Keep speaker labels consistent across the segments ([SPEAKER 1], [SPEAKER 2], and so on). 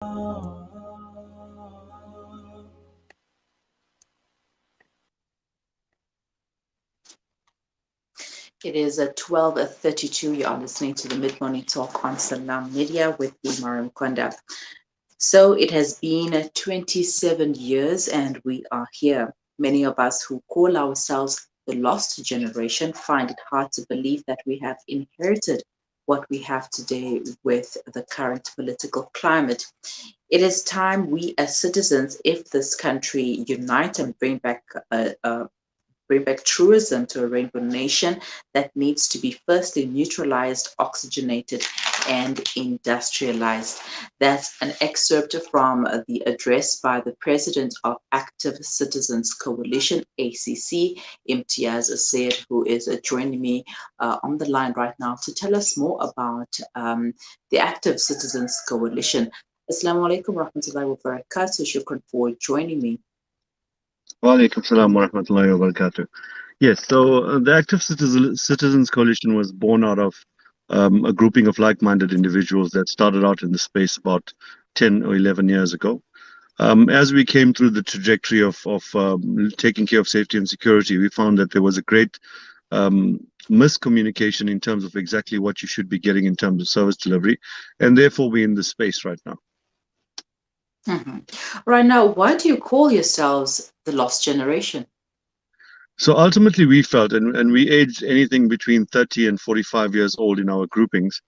[SPEAKER 1] It is at 12:32. You are listening to the Mid-Morning Talk on Salam Media with Imar Mkonda. So it has been 27 years and we are here. Many of us who call ourselves the lost generation find it hard to believe that we have inherited what we have today with the current political climate. It is time we as citizens, if this country unite and bring back truism to a rainbow nation that needs to be firstly neutralized, oxygenated, and industrialized. That's an excerpt from the address by the president of Active Citizens Coalition, ACC, Imtiaz Syed, who is joining me on the line right now to tell us more about the Active Citizens Coalition. Assalamu alaikum warahmatullahi wabarakatuh. Shukran for joining me.
[SPEAKER 2] Wa alaikum salam wa rahmatullahi wa barakatuh. Yes, so the Active Citizens Coalition was born out of a grouping of like-minded individuals that started out in the space about 10 or 11 years ago. As we came through the trajectory of taking care of safety and security, we found that there was a great miscommunication in terms of exactly what you should be getting in terms of service delivery, and therefore we're in this space right now.
[SPEAKER 1] Right now, why do you call yourselves the lost generation?
[SPEAKER 2] So ultimately we felt, and we aged anything between 30 and 45 years old in our groupings,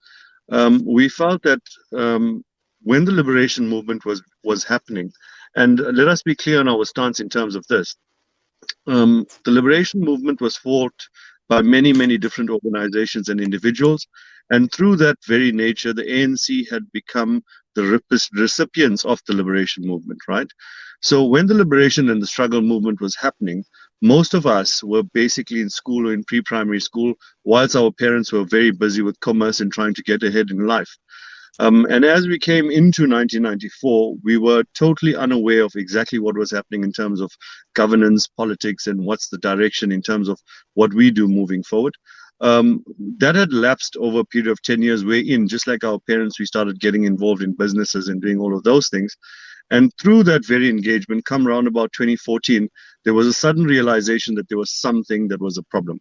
[SPEAKER 2] we felt that when the liberation movement was happening, and let us be clear on our stance in terms of this, the liberation movement was fought by many, many different organizations and individuals. And through that very nature, the ANC had become the recipients of the liberation movement, right? So when the liberation and the struggle movement was happening, most of us were basically in school or in pre-primary school, whilst our parents were very busy with commerce and trying to get ahead in life. And as we came into 1994, we were totally unaware of exactly what was happening in terms of governance, politics, and what's the direction in terms of what we do moving forward. That had lapsed over a period of 10 years. We're in, just like our parents, we started getting involved in businesses and doing all of those things. And through that very engagement, come around about 2014, there was a sudden realization that there was something that was a problem.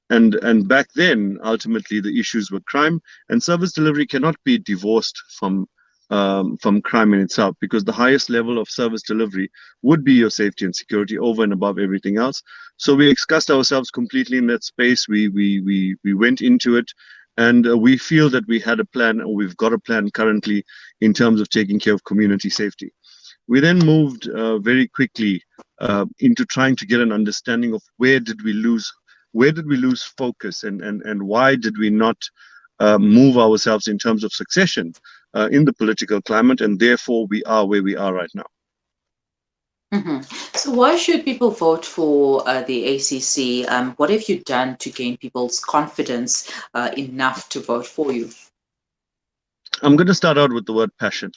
[SPEAKER 2] And back then, ultimately, the issues were crime, and service delivery cannot be divorced from crime in itself, because the highest level of service delivery would be your safety and security over and above everything else. So we discussed ourselves completely in that space. We went into it, and we feel that we had a plan, or we've got a plan currently in terms of taking care of community safety. We then moved very quickly into trying to get an understanding of where did we lose focus, and why did we not move ourselves in terms of succession in the political climate, and therefore we are where we are right now.
[SPEAKER 1] So why should people vote for the ACC? What have you done to gain people's confidence enough to vote for you?
[SPEAKER 2] I'm going to start out with the word passion.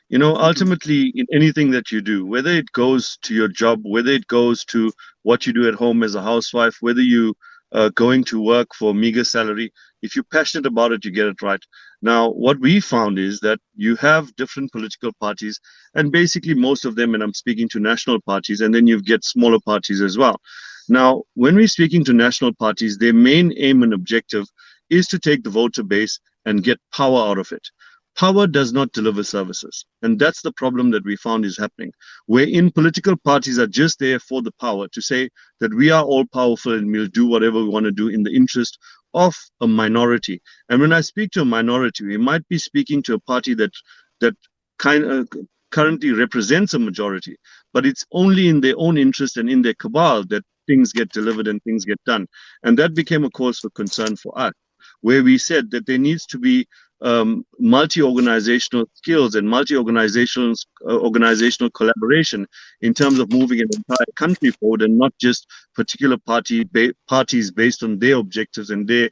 [SPEAKER 2] You know, ultimately, in anything that you do, whether it goes to your job, whether it goes to what you do at home as a housewife, whether you going to work for a meager salary, if you're passionate about it, you get it right. Now, what we found is that you have different political parties, and basically most of them, and I'm speaking to national parties, and then you get smaller parties as well. Now, when we're speaking to national parties, their main aim and objective is to take the voter base and get power out of it. Power does not deliver services. And that's the problem that we found is happening, wherein political parties are just there for the power, to say that we are all powerful and we'll do whatever we want to do in the interest of a minority. And when I speak to a minority, we might be speaking to a party that currently represents a majority, but it's only in their own interest and in their cabal that things get delivered and things get done. And that became a cause for concern for us, where we said that there needs to be multi-organizational skills and multi-organizational organizational collaboration in terms of moving an entire country forward, and not just particular parties based on their objectives and their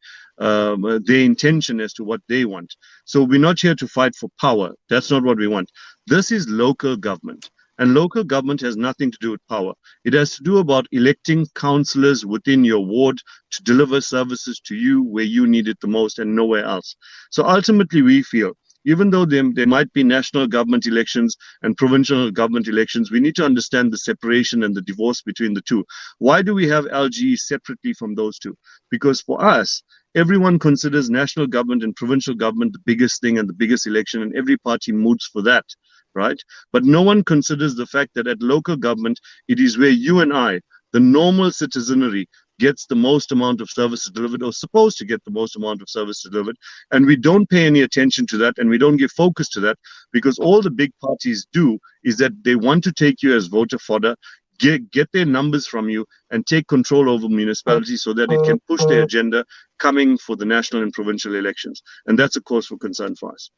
[SPEAKER 2] intention as to what they want. So we're not here to fight for power. That's not what we want. This is local government. And local government has nothing to do with power. It has to do about electing councillors within your ward to deliver services to you where you need it the most and nowhere else. So ultimately, we feel Even though there might be national government elections and provincial government elections, we need to understand the separation and the divorce between the two. Why do we have LGE separately from those two? Because for us, everyone considers national government and provincial government the biggest thing and the biggest election, and every party moots for that, right? But no one considers the fact that at local government, it is where you and I, the normal citizenry, gets the most amount of services delivered, or supposed to get the most amount of service delivered. And we don't pay any attention to that, and we don't give focus to that, because all the big parties do is that they want to take you as voter fodder, get their numbers from you, and take control over municipalities so that it can push their agenda coming for the national and provincial elections. And that's a cause for concern for us.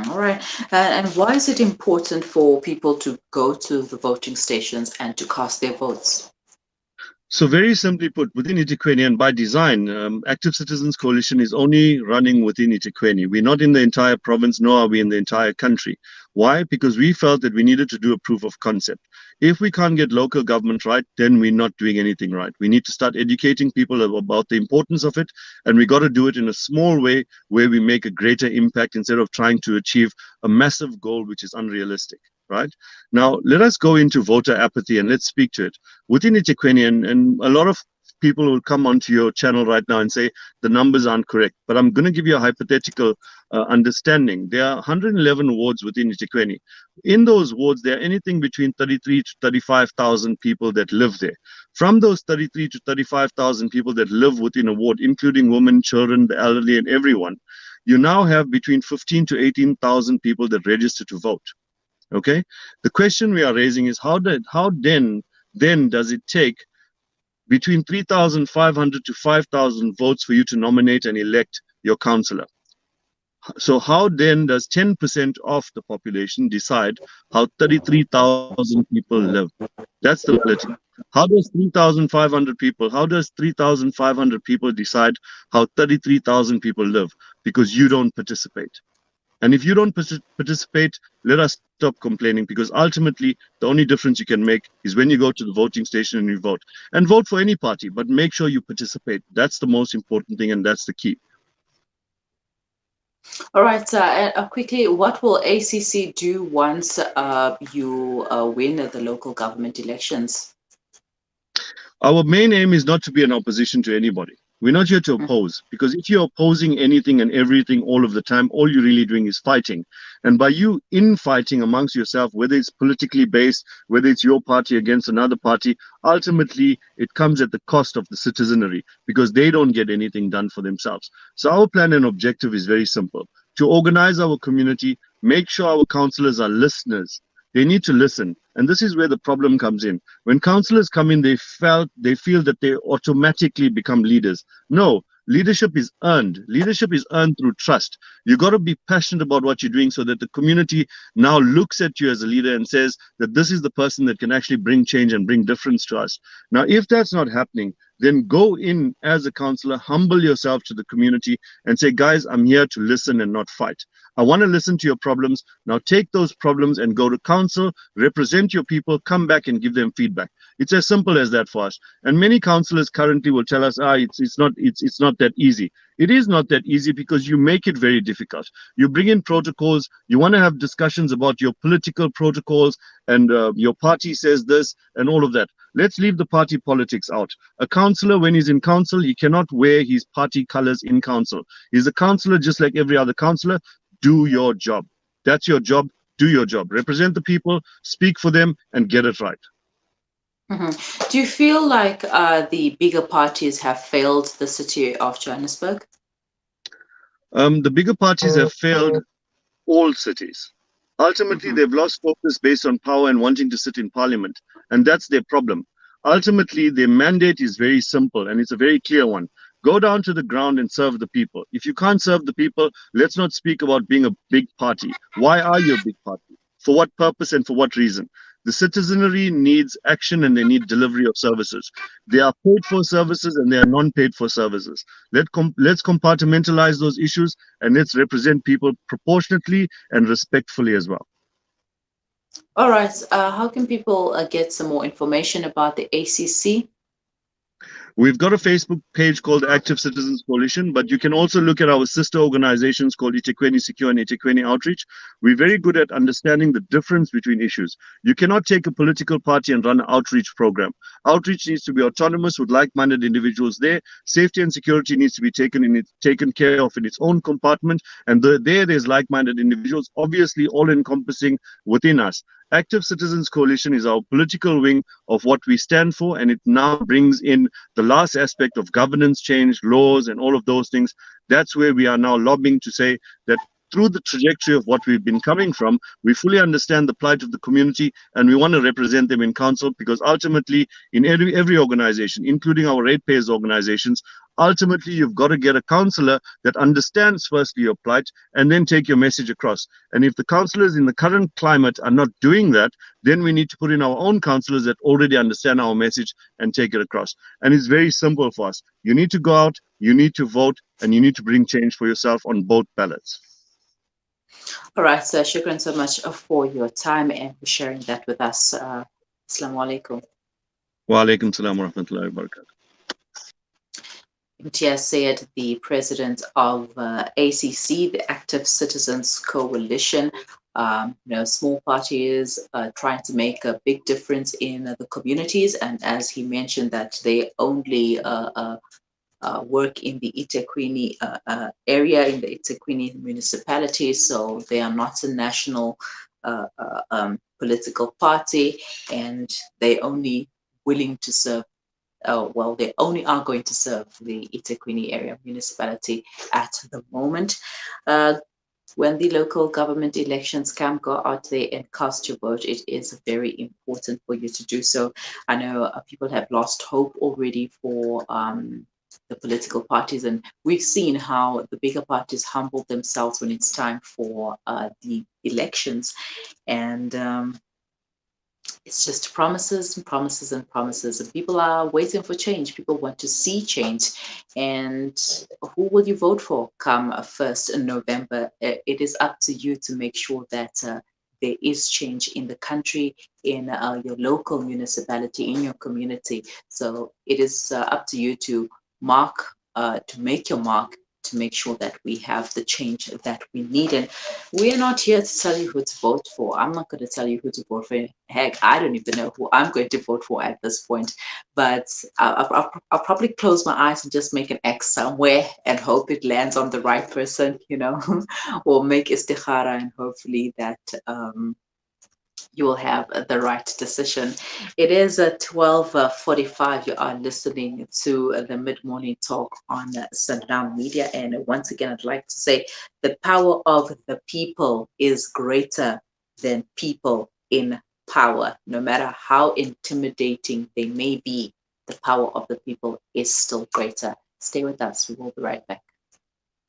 [SPEAKER 1] All right. And why is it important for people to go to the voting stations and to cast their votes?
[SPEAKER 2] So very simply put, within eThekwini, and by design, Active Citizens Coalition is only running within eThekwini. We're not in the entire province, nor are we in the entire country. Why? Because we felt that we needed to do a proof of concept. If we can't get local government right, then we're not doing anything right. We need to start educating people about the importance of it, and we got to do it in a small way where we make a greater impact instead of trying to achieve a massive goal which is unrealistic. Right now, let us go into voter apathy and let's speak to it within eThekwini. And a lot of people will come onto your channel right now and say the numbers aren't correct. But I'm going to give you a hypothetical understanding. There are 111 wards within eThekwini. In those wards, there are anything between 33 to 35,000 people that live there. From those 33 to 35,000 people that live within a ward, including women, children, the elderly, and everyone, you now have between 15 to 18,000 people that register to vote. Okay, the question we are raising is how then does it take between 3,500 to 5,000 votes for you to nominate and elect your councillor? So how then does 10% of the population decide how 33,000 people live? That's the reality. How does 3,500 people decide how 33,000 people live? Because you don't participate. And if you don't participate, let us stop complaining, because ultimately the only difference you can make is when you go to the voting station and you vote. And vote for any party, but make sure you participate. That's the most important thing, and that's the key.
[SPEAKER 1] All right, quickly, what will ACC do once you win the local government elections?
[SPEAKER 2] Our main aim is not to be an opposition to anybody. We're not here to oppose, because if you're opposing anything and everything all of the time, all you're really doing is fighting. And by you infighting amongst yourself, whether it's politically based, whether it's your party against another party, ultimately it comes at the cost of the citizenry, because they don't get anything done for themselves. So our plan and objective is very simple: to organize our community, make sure our councillors are listeners. They need to listen. And this is where the problem comes in. When councillors come in, they feel that they automatically become leaders. No, leadership is earned. Leadership is earned through trust. You got to be passionate about what you're doing so that the community now looks at you as a leader and says that this is the person that can actually bring change and bring difference to us. Now, if that's not happening, then go in as a councillor, humble yourself to the community and say, guys, I'm here to listen and not fight. I want to listen to your problems. Now take those problems and go to council, represent your people, come back and give them feedback. It's as simple as that for us. And many councillors currently will tell us, it's not that easy. It is not that easy because you make it very difficult. You bring in protocols. You want to have discussions about your political protocols, and your party says this and all of that. Let's leave the party politics out. A councillor, when he's in council, he cannot wear his party colors in council. He's a councillor just like every other councillor. Do your job. That's your job. Do your job. Represent the people, speak for them, and get it right.
[SPEAKER 1] Do you feel like the bigger parties have failed the city of Johannesburg?
[SPEAKER 2] The bigger parties have failed all cities. Ultimately, they've lost focus based on power and wanting to sit in parliament. And that's their problem. Ultimately, their mandate is very simple, and it's a very clear one. Go down to the ground and serve the people. If you can't serve the people, let's not speak about being a big party. Why are you a big party? For what purpose and for what reason? The citizenry needs action and they need delivery of services. They are paid for services and they are non-paid for services. Let's compartmentalize those issues and let's represent people proportionately and respectfully as well.
[SPEAKER 1] All right. How can people get some more information about the ACC?
[SPEAKER 2] We've got a Facebook page called Active Citizens Coalition, but you can also look at our sister organizations called Itekweni Secure and Itekweni Outreach. We're very good at understanding the difference between issues. You cannot take a political party and run an outreach program. Outreach needs to be autonomous with like-minded individuals there. Safety and security needs to be taken care of in its own compartment, and there's like-minded individuals, obviously all encompassing within us. Active Citizens Coalition is our political wing of what we stand for, and it now brings in the last aspect of governance change, laws, and all of those things. That's where we are now lobbying to say that through the trajectory of what we've been coming from, we fully understand the plight of the community, and we want to represent them in council, because ultimately, in every organization, including our ratepayers organizations, ultimately you've got to get a councillor that understands firstly your plight and then take your message across. And if the councillors in the current climate are not doing that, then we need to put in our own councillors that already understand our message and take it across. And it's very simple for us. You need to go out, you need to vote, and you need to bring change for yourself on both ballots.
[SPEAKER 1] All right, so shukran so much for your time and for sharing that with us. Assalamu alaikum.
[SPEAKER 2] Wa alaikum salam wa rahmatullahi wa barakatuh.
[SPEAKER 1] Imtiaz Syed, the president of ACC, the Active Citizens Coalition. Small parties trying to make a big difference in the communities, and as he mentioned that they only work in the Itequini area, in the Itequini municipality, so they are not a national political party, and they only willing to serve. They only are going to serve the Itequini area municipality at the moment. When the local government elections come, go out there and cast your vote. It is very important for you to do so. I know people have lost hope already for the political parties, and we've seen how the bigger parties humble themselves when it's time for the elections, and it's just promises and promises and promises, and people are waiting for change. People want to see change, and who will you vote for come 1st in November? It is up to you to make sure that there is change in the country, in your local municipality, in your community. So it is up to you to make your mark, to make sure that we have the change that we need. And we are not here to tell you who to vote for. I'm not going to tell you who to vote for. Heck, I don't even know who I'm going to vote for at this point. But I'll probably close my eyes and just make an X somewhere and hope it lands on the right person, or make istikhara, and hopefully that you will have the right decision. It is at 12:45. You are listening to the mid-morning talk on Sundown Media. And once again, I'd like to say the power of the people is greater than people in power. No matter how intimidating they may be, the power of the people is still greater. Stay with us. We will be right back.